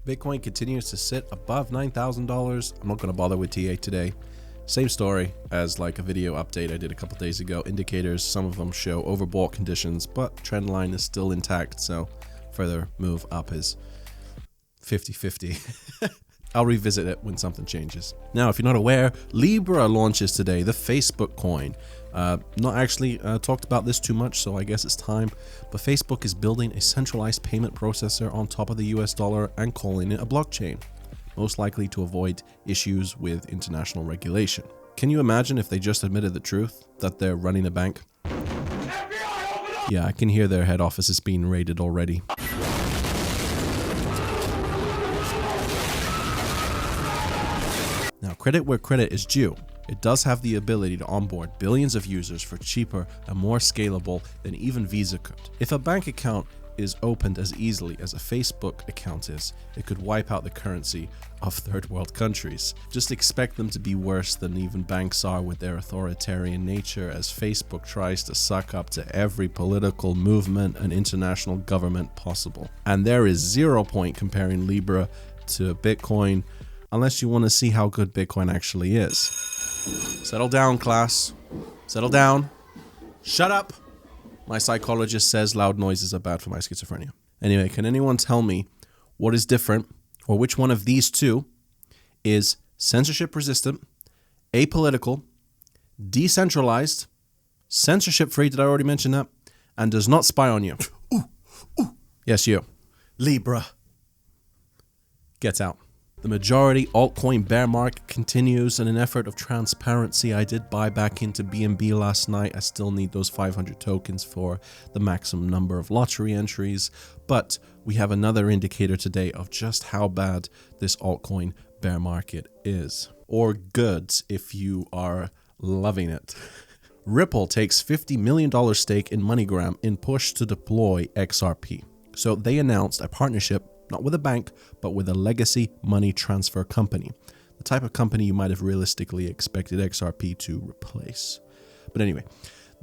Bitcoin continues to sit above $9,000. I'm not going to bother with TA today. Same story as like a video update I did a couple days ago. Indicators, some of them show overbought conditions, but trend line is still intact. So further move up is 50-50. I'll revisit it when something changes. Now, if you're not aware, Libra launches today, the Facebook coin. Not actually talked about this too much, so I guess it's time. But Facebook is building a centralized payment processor on top of the US dollar and calling it a blockchain, most likely to avoid issues with international regulation. Can you imagine if they just admitted the truth, that they're running a bank? FBI, open up! Yeah, I can hear their head office is being raided already. Now, credit where credit is due. It does have the ability to onboard billions of users for cheaper and more scalable than even Visa could. If a bank account is opened as easily as a Facebook account is, it could wipe out the currency of third world countries. Just expect them to be worse than even banks are with their authoritarian nature, as Facebook tries to suck up to every political movement and international government possible. And there is 0 point comparing Libra to Bitcoin, unless you want to see how good Bitcoin actually is. Settle down, class. Settle down. Shut up. My psychologist says loud noises are bad for my schizophrenia. Anyway, can anyone tell me what is different, or which one of these two is censorship resistant, apolitical, decentralized, censorship free, did I already mention that, and does not spy on you? Ooh. Yes, you. Libra. Get out. The majority altcoin bear market continues in an effort of transparency. I did buy back into BNB last night. I still need those 500 tokens for the maximum number of lottery entries. But we have another indicator today of just how bad this altcoin bear market is. Or good if you are loving it. Ripple takes $50 million stake in MoneyGram in push to deploy XRP. So they announced a partnership not with a bank, but with a legacy money transfer company. The type of company you might have realistically expected XRP to replace. But anyway,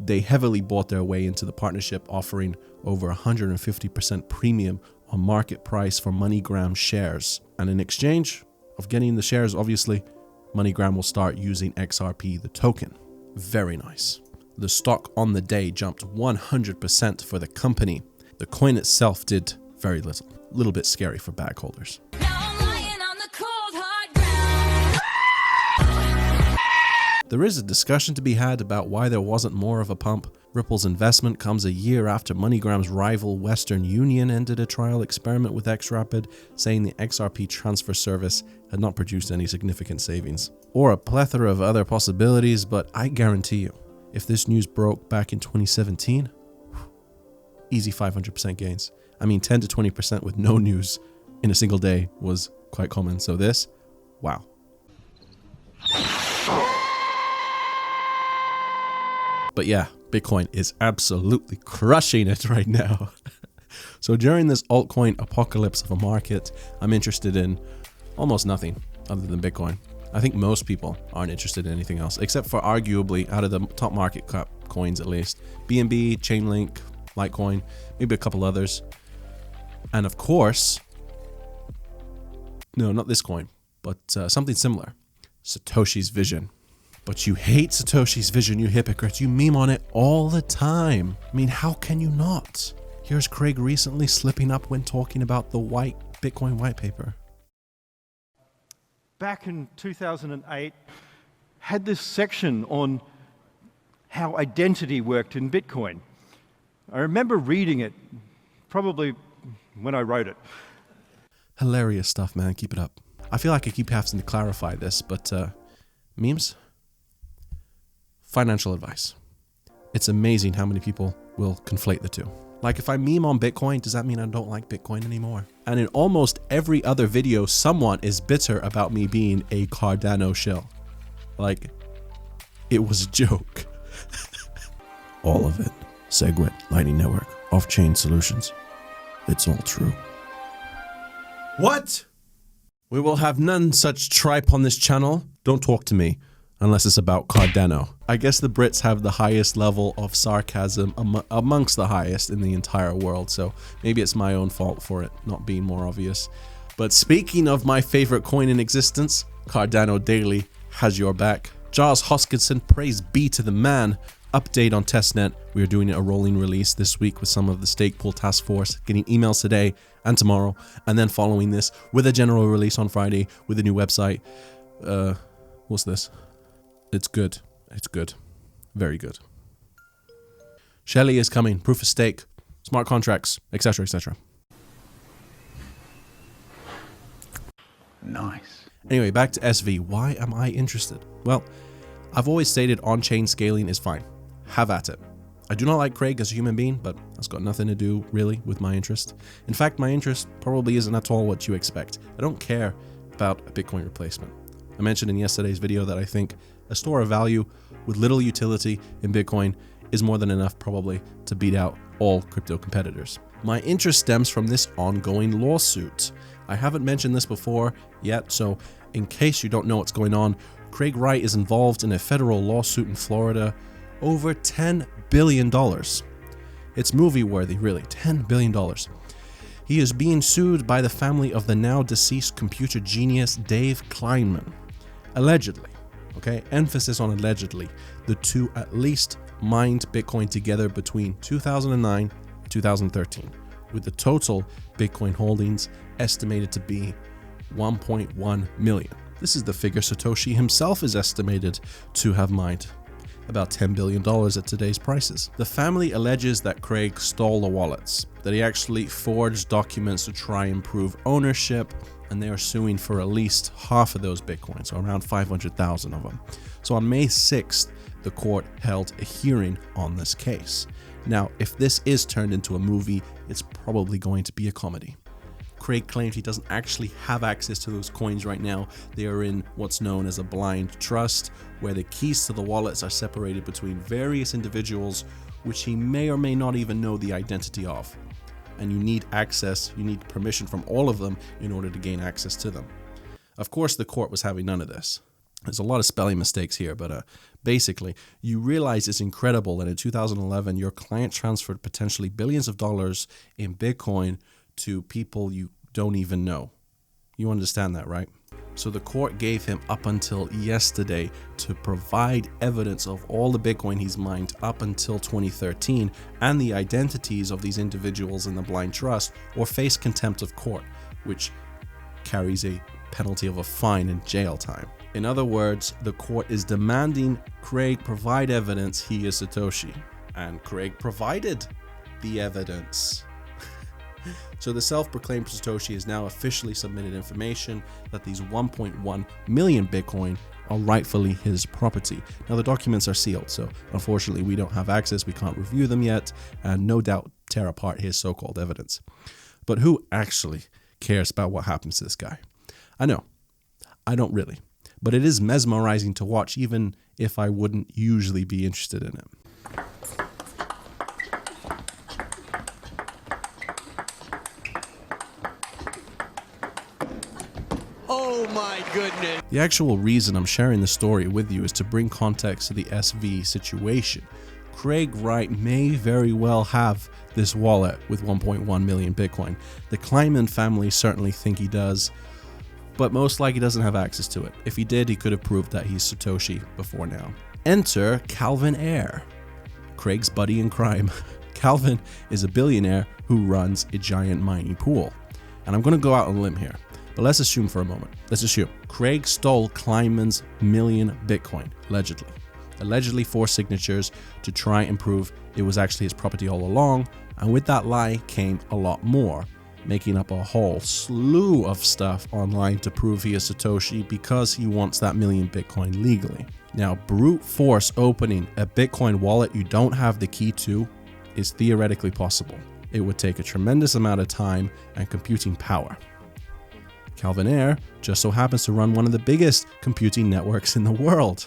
they heavily bought their way into the partnership, offering over 150% premium on market price for MoneyGram shares. And in exchange of getting the shares, obviously, MoneyGram will start using XRP, the token. Very nice. The stock on the day jumped 100% for the company. The coin itself did very little. A little bit scary for bag holders. There is a discussion to be had about why there wasn't more of a pump. Ripple's investment comes a year after MoneyGram's rival Western Union ended a trial experiment with XRapid, saying the XRP transfer service had not produced any significant savings. Or a plethora of other possibilities, but I guarantee you, if this news broke back in 2017, easy 500% gains. I mean, 10 to 20% with no news in a single day was quite common. So this, wow. But yeah, Bitcoin is absolutely crushing it right now. So during this altcoin apocalypse of a market, I'm interested in almost nothing other than Bitcoin. I think most people aren't interested in anything else, except for arguably out of the top market cap coins at least. BNB, Chainlink, Litecoin, maybe a couple others. And of course, no, not this coin, but something similar, Satoshi's Vision. But you hate Satoshi's Vision, you hypocrites. You meme on it all the time. I mean, how can you not? Here's Craig recently slipping up when talking about the Bitcoin white paper. Back in 2008, had this section on how identity worked in Bitcoin. I remember reading it, probably when I wrote it. Hilarious stuff, man. Keep it up. I feel like I keep having to clarify this, but memes? Financial advice. It's amazing how many people will conflate the two. Like, if I meme on Bitcoin, does that mean I don't like Bitcoin anymore? And in almost every other video, someone is bitter about me being a Cardano shill. Like, it was a joke. All of it. SegWit, Lightning Network, off-chain solutions. It's all true. What? We will have none such tripe on this channel. Don't talk to me unless it's about Cardano. I guess the Brits have the highest level of sarcasm amongst the highest in the entire world, so maybe it's my own fault for it not being more obvious. But speaking of my favorite coin in existence, Cardano Daily has your back. Giles Hoskinson, praise be to the man. Update on testnet. We are doing a rolling release this week with some of the stake pool task force, getting emails today and tomorrow, and then following this with a general release on Friday with a new website. What's this? It's good. It's good. Very good. Shelly is coming. Proof of stake, smart contracts, etc., etc. Nice. Anyway, back to SV. Why am I interested? Well, I've always stated on-chain scaling is fine. Have at it. I do not like Craig as a human being, but that's got nothing to do, really, with my interest. In fact, my interest probably isn't at all what you expect. I don't care about a Bitcoin replacement. I mentioned in yesterday's video that I think a store of value with little utility in Bitcoin is more than enough probably to beat out all crypto competitors. My interest stems from this ongoing lawsuit. I haven't mentioned this before yet, so in case you don't know what's going on, Craig Wright is involved in a federal lawsuit in Florida over $10 billion. It's movie-worthy, really, $10 billion. He is being sued by the family of the now deceased computer genius Dave Kleinman. Allegedly, okay, emphasis on allegedly, the two at least mined Bitcoin together between 2009 and 2013, with the total Bitcoin holdings estimated to be 1.1 million. This is the figure Satoshi himself is estimated to have mined, about $10 billion at today's prices. The family alleges that Craig stole the wallets, that he actually forged documents to try and prove ownership, and they are suing for at least half of those Bitcoins, so around 500,000 of them. So on May 6th, the court held a hearing on this case. Now, if this is turned into a movie, it's probably going to be a comedy. Craig claims he doesn't actually have access to those coins right now. They are in what's known as a blind trust, where the keys to the wallets are separated between various individuals, which he may or may not even know the identity of. And you need access, you need permission from all of them in order to gain access to them. Of course, the court was having none of this. There's a lot of spelling mistakes here, but basically, you realize it's incredible that in 2011, your client transferred potentially billions of dollars in Bitcoin to people you don't even know. You understand that, right? So the court gave him up until yesterday to provide evidence of all the Bitcoin he's mined up until 2013 and the identities of these individuals in the blind trust, or face contempt of court, which carries a penalty of a fine and jail time. In other words, the court is demanding Craig provide evidence he is Satoshi, and Craig provided the evidence. So the self-proclaimed Satoshi has now officially submitted information that these 1.1 million Bitcoin are rightfully his property. Now the documents are sealed, so unfortunately we don't have access, we can't review them yet, and no doubt tear apart his so-called evidence. But who actually cares about what happens to this guy? I know, I don't really, but it is mesmerizing to watch, even if I wouldn't usually be interested in it. Oh my goodness. The actual reason I'm sharing the story with you is to bring context to the SV situation. Craig Wright may very well have this wallet with 1.1 million Bitcoin. The Kleinman family certainly think he does, but most likely doesn't have access to it. If he did, he could have proved that he's Satoshi before now. Enter Calvin Ayre, Craig's buddy in crime. Calvin is a billionaire who runs a giant mining pool. And I'm going to go out on a limb here, but let's assume for a moment. Let's assume Craig stole Kleinman's million Bitcoin, allegedly 4 signatures to try and prove it was actually his property all along. And with that lie came a lot more, making up a whole slew of stuff online to prove he is Satoshi because he wants that million Bitcoin legally. Now, brute force opening a Bitcoin wallet you don't have the key to is theoretically possible. It would take a tremendous amount of time and computing power. Calvin Ayre just so happens to run one of the biggest computing networks in the world.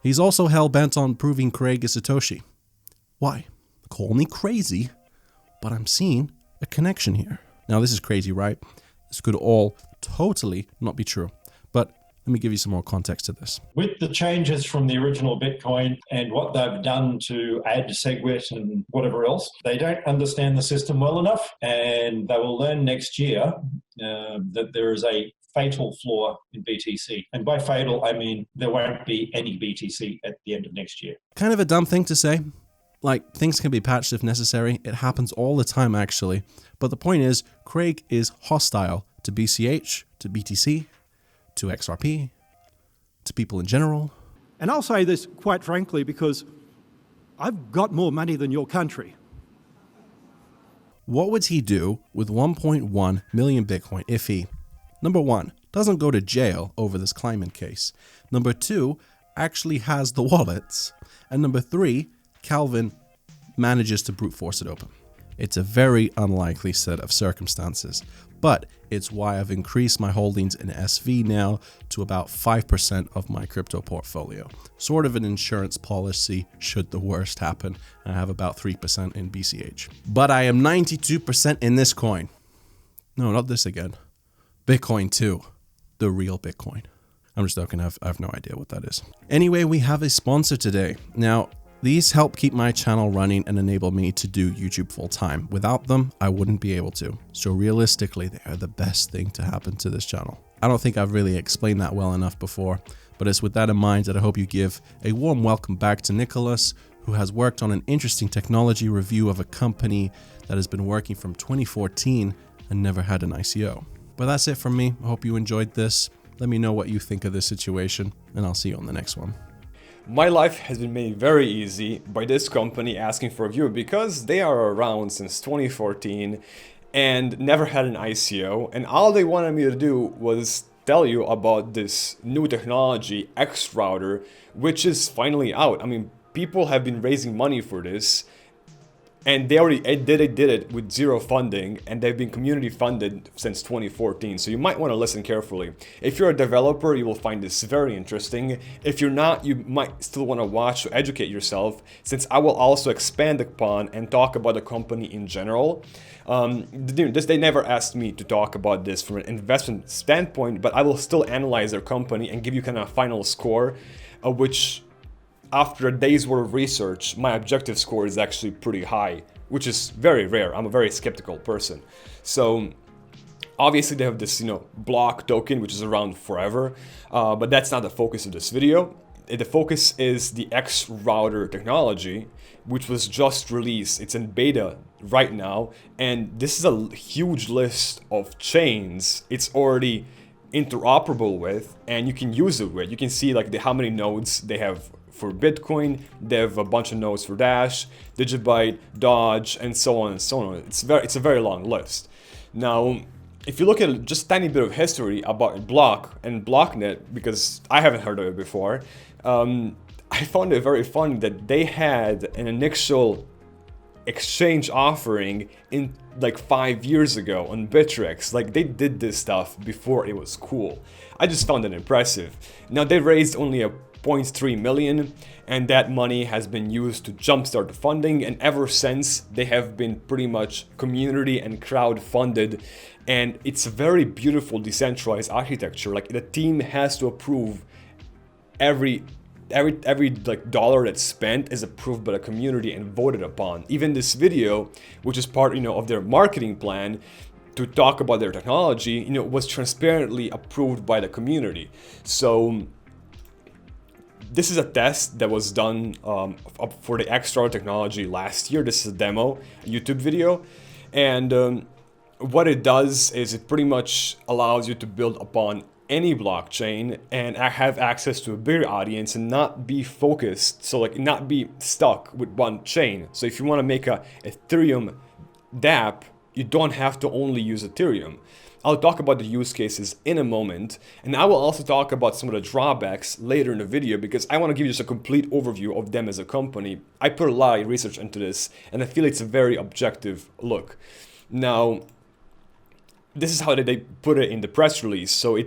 He's also hell-bent on proving Craig is Satoshi. Why? Call me crazy, but I'm seeing a connection here. Now, this is crazy, right? This could all totally not be true. But let Let me give you some more context to this. With the changes from the original Bitcoin and what they've done to add SegWit and whatever else, they don't understand the system well enough, and they will learn next year that there is a fatal flaw in BTC. And by fatal, I mean there won't be any BTC at the end of next year. Kind of a dumb thing to say. Like, things can be patched if necessary. It happens all the time, actually. But the point is, Craig is hostile to BCH, to BTC, to XRP, to people in general. And I'll say this quite frankly because I've got more money than your country. What would he do with 1.1 million Bitcoin if he, number one, doesn't go to jail over this climate case, number two, actually has the wallets, and number three, Calvin manages to brute force it open? It's a very unlikely set of circumstances, but it's why I've increased my holdings in SV now to about 5% of my crypto portfolio. Sort of an insurance policy should the worst happen, and I have about 3% in BCH. But I am 92% in this coin. No, not this again. Bitcoin 2, the real Bitcoin. I'm just joking, I have no idea what that is. Anyway, we have a sponsor today. Now, these help keep my channel running and enable me to do YouTube full time. Without them, I wouldn't be able to. So realistically, they are the best thing to happen to this channel. I don't think I've really explained that well enough before, but it's with that in mind that I hope you give a warm welcome back to Nicholas, who has worked on an interesting technology review of a company that has been working from 2014 and never had an ICO. But that's it from me. I hope you enjoyed this. Let me know what you think of this situation, and I'll see you on the next one. My life has been made very easy by this company asking for a view because they are around since 2014 and never had an ICO, and all they wanted me to do was tell you about this new technology, X Router, which is finally out. I mean, people have been raising money for this, and they already did it with zero funding, and they've been community funded since 2014. So you might want to listen carefully. If you're a developer, you will find this very interesting. If you're not, you might still want to watch to educate yourself, since I will also expand upon and talk about the company in general. They never asked me to talk about this from an investment standpoint, but I will still analyze their company and give you kind of a final score, which after a day's worth of research, my objective score is actually pretty high, which is very rare. I'm a very skeptical person. So obviously they have this, block token, which is around forever, but that's not the focus of this video. The focus is the X Router technology, which was just released. It's in beta right now, and this is a huge list of chains it's already interoperable with, and you can use it with. You can see how many nodes they have for Bitcoin. They have a bunch of nodes for Dash, Digibyte, Dodge, and so on and so on. It's a very long list. Now, if you look at just a tiny bit of history about Block and Blocknet, because I haven't heard of it before, I found it very funny that they had an initial exchange offering in 5 years ago on Bittrex. They did this stuff before it was cool. I just found it impressive. Now they raised only a 0.3 million, and that money has been used to jumpstart the funding, and ever since they have been pretty much community and crowd funded, and it's a very beautiful decentralized architecture. The team has to approve every dollar that's spent is approved by the community and voted upon. Even this video, which is part of their marketing plan to talk about their technology, was transparently approved by the community. So this is a test that was done for the X Router technology last year. This is a demo, a YouTube video, and what it does is it pretty much allows you to build upon any blockchain and have access to a bigger audience and not be focused, so not be stuck with one chain. So if you want to make a Ethereum dApp, you don't have to only use Ethereum. I'll talk about the use cases in a moment, and I will also talk about some of the drawbacks later in the video, because I want to give you just a complete overview of them as a company. I put a lot of research into this, and I feel it's a very objective look. Now, this is how they put it in the press release. So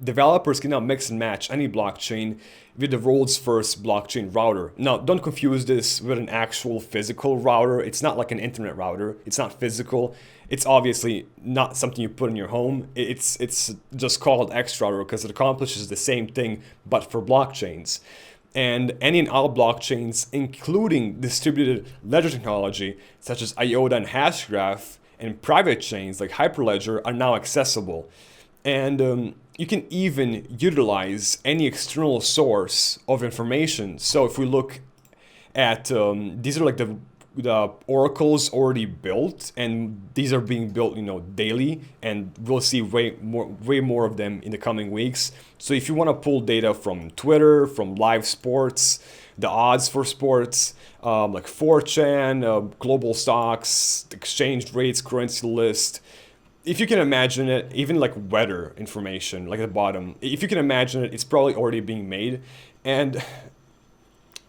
developers can now mix and match any blockchain with the world's first blockchain router. Now, don't confuse this with an actual physical router. It's not like an internet router. It's not physical. It's obviously not something you put in your home. It's just called extra because it accomplishes the same thing, but for blockchains. And any and all blockchains, including distributed ledger technology, such as IOTA and Hashgraph, and private chains like Hyperledger are now accessible. And you can even utilize any external source of information. So if we look at, these are like the oracles already built, and these are being built, daily, and we'll see way more of them in the coming weeks. So if you want to pull data from Twitter, from live sports, the odds for sports, like 4chan, global stocks, exchange rates, currency list, if you can imagine it, even like weather information, like at the bottom, if you can imagine it, it's probably already being made. And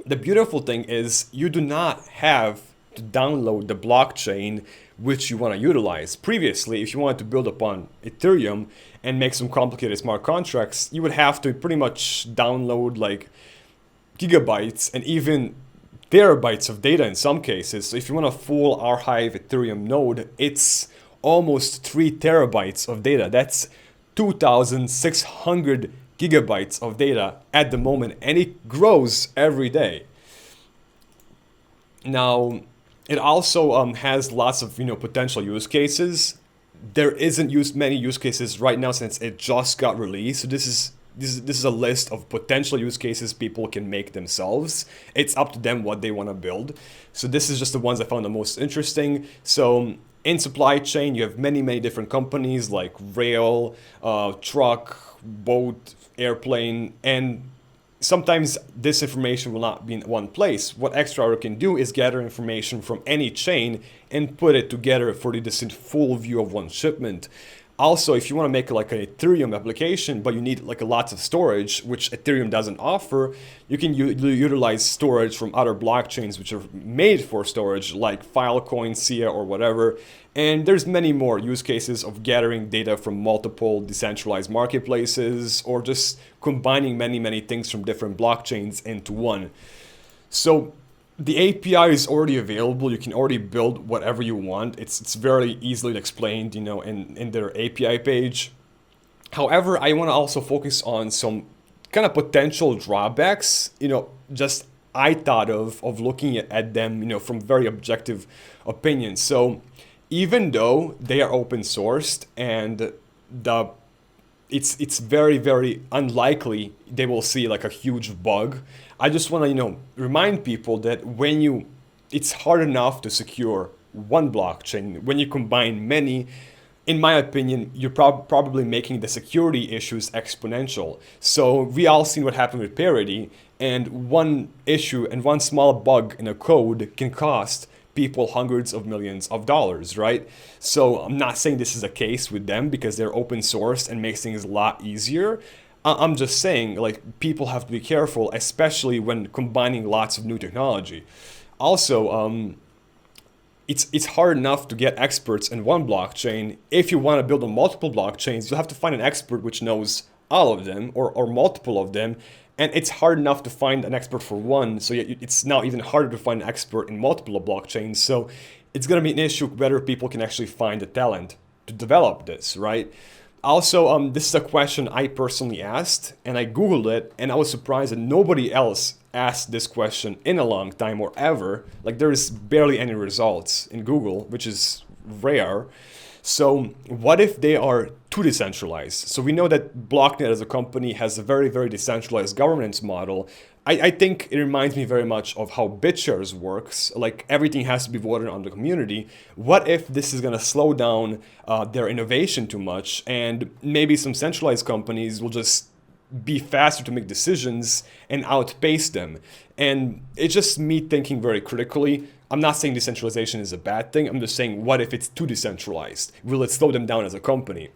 the beautiful thing is you do not have to download the blockchain which you want to utilize. Previously, if you wanted to build upon Ethereum and make some complicated smart contracts, you would have to pretty much download like gigabytes and even terabytes of data in some cases. So if you want a full Archive Ethereum node, it's almost 3 terabytes of data. That's 2,600 gigabytes of data at the moment, and it grows every day. Now, it also has lots of potential use cases. There isn't many use cases right now since it just got released. So this is a list of potential use cases people can make themselves. It's up to them what they want to build. So this is just the ones I found the most interesting. So in supply chain, you have many different companies like rail, truck, boat, airplane, and sometimes this information will not be in one place. What XtraRoot can do is gather information from any chain and put it together for the distinct full view of one shipment. Also, if you want to make like an Ethereum application, but you need like a lots of storage, which Ethereum doesn't offer, you can utilize storage from other blockchains which are made for storage, like Filecoin, Sia, or whatever. And there's many more use cases of gathering data from multiple decentralized marketplaces, or just combining many things from different blockchains into one. So the API is already available. You can already build whatever you want. It's very easily explained, in their API page. However, I want to also focus on some kind of potential drawbacks, just I thought of looking at them, from very objective opinions. So even though they are open sourced and it's very unlikely they will see like a huge bug, I just want to remind people that it's hard enough to secure one blockchain. When you combine many, in my opinion, you're probably making the security issues exponential. So we all seen what happened with Parity, and one issue and one small bug in a code can cost people hundreds of millions of dollars, right? So I'm not saying this is a case with them because they're open source and makes things a lot easier. I'm just saying, like, people have to be careful, especially when combining lots of new technology. Also, it's hard enough to get experts in one blockchain. If you want to build on multiple blockchains, you'll have to find an expert which knows all of them or multiple of them. And it's hard enough to find an expert for one, so it's now even harder to find an expert in multiple blockchains. So it's going to be an issue whether people can actually find the talent to develop this, right? Also, this is a question I personally asked, and I Googled it, and I was surprised that nobody else asked this question in a long time or ever. Like, there is barely any results in Google, which is rare. So what if they are too decentralized? So we know that Blocknet as a company has a very decentralized governance model. I think it reminds me very much of how BitShares works. Like, everything has to be voted on the community. What if this is going to slow down their innovation too much, and maybe some centralized companies will just be faster to make decisions and outpace them? And it's just me thinking very critically. I'm not saying decentralization is a bad thing. I'm just saying, what if it's too decentralized? Will it slow them down as a company?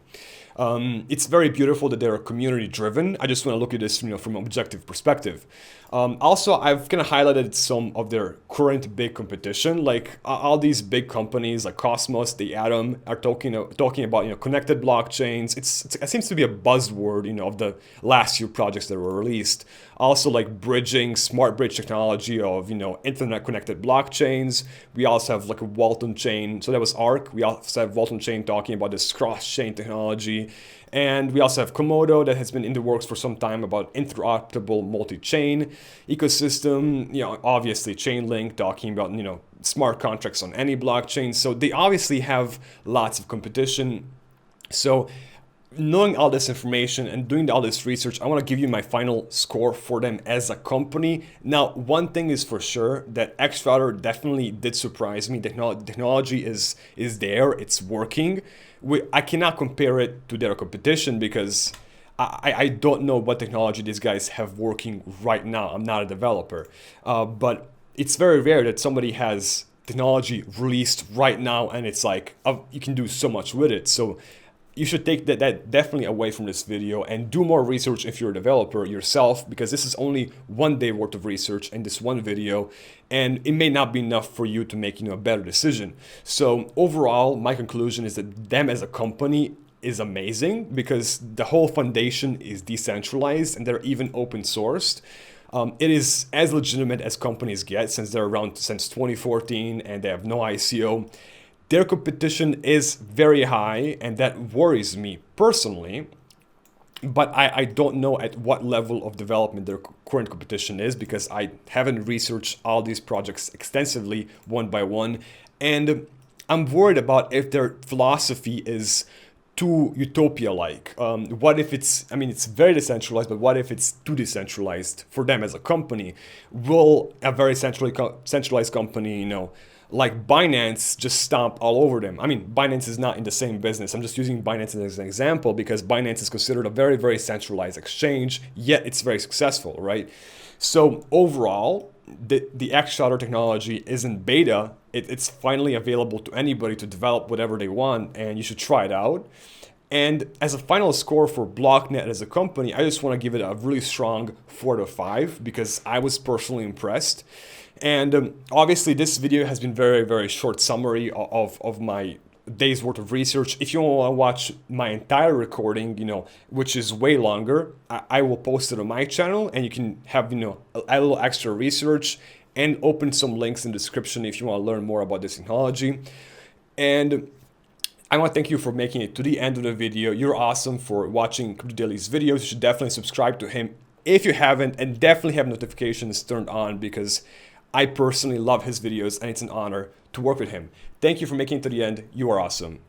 It's very beautiful that they're community driven. I just want to look at this, from an objective perspective. Also, I've kind of highlighted some of their current big competition, like all these big companies like Cosmos, the Atom are talking about connected blockchains. It seems to be a buzzword of the last few projects that were released. Also, like bridging, smart bridge technology of internet connected blockchains. We also have like a Walton chain, so that was ARC. We also have Walton chain talking about this cross chain technology. And we also have Komodo that has been in the works for some time about interoperable multi-chain ecosystem. Obviously Chainlink talking about, smart contracts on any blockchain. So they obviously have lots of competition. So knowing all this information and doing all this research, I want to give you my final score for them as a company. Now, one thing is for sure, that Xrouter definitely did surprise me. Technology is there, it's working. I cannot compare it to their competition because I don't know what technology these guys have working right now. I'm not a developer, but it's very rare that somebody has technology released right now and it's like you can do so much with it. So you should take that definitely away from this video and do more research if you're a developer yourself, because this is only 1 day worth of research in this one video, and it may not be enough for you to make a better decision. So overall, my conclusion is that them as a company is amazing because the whole foundation is decentralized and they're even open sourced. It is as legitimate as companies get since they're around since 2014 and they have no ICO. Their competition is very high, and that worries me personally, but I don't know at what level of development their current competition is because I haven't researched all these projects extensively one by one, and I'm worried about if their philosophy is too utopia-like. What if it's very decentralized, but what if it's too decentralized for them as a company? Will a very centralized company, like Binance, just stomp all over them? I mean, Binance is not in the same business. I'm just using Binance as an example because Binance is considered a very, very centralized exchange, yet it's very successful, right? So overall, the Xrouter technology is in beta. It's finally available to anybody to develop whatever they want, and you should try it out. And as a final score for BlockNet as a company, I just want to give it a really strong 4 out of 5 because I was personally impressed. And obviously this video has been very, very short summary of my day's worth of research. If you want to watch my entire recording, which is way longer, I will post it on my channel and you can have, a little extra research and open some links in the description if you want to learn more about this technology. And I want to thank you for making it to the end of the video. You're awesome for watching Crypto Daily's videos. You should definitely subscribe to him if you haven't, and definitely have notifications turned on because I personally love his videos and it's an honor to work with him. Thank you for making it to the end. You are awesome.